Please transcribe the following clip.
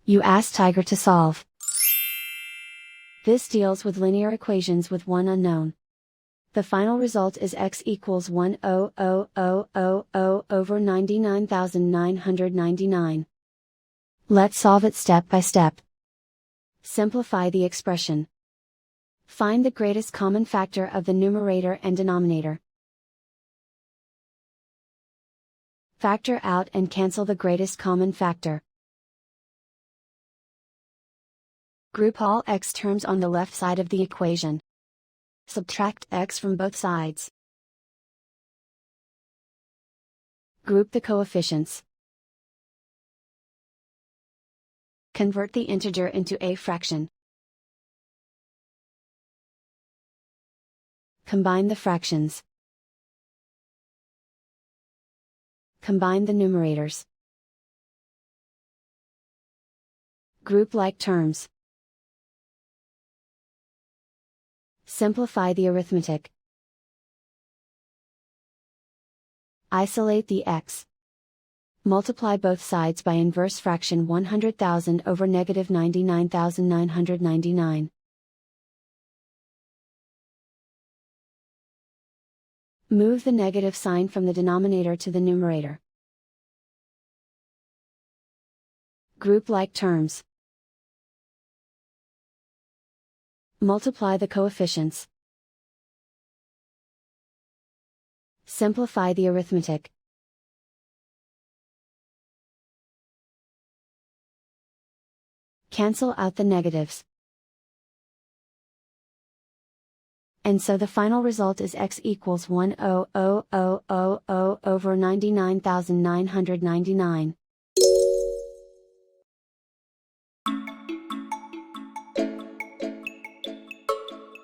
You ask Tiger to solve. This deals with linear equations with one unknown. The final result is x equals 100,000 over 99,999. Let's solve it step by step. Simplify the expression. Find the greatest common factor of the numerator and denominator. Factor out and cancel the greatest common factor. Group all x terms on the left side of the equation. Subtract x from both sides. Group the coefficients. Convert the integer into a fraction. Combine the fractions. Combine the numerators. Group like terms. Simplify the arithmetic. Isolate the x. Multiply both sides by inverse fraction 100,000 over negative 99,999. Move the negative sign from the denominator to the numerator. Group like terms. Multiply the coefficients. Simplify the arithmetic. Cancel out the negatives. And so the final result is x equals 100,000 over 99,999.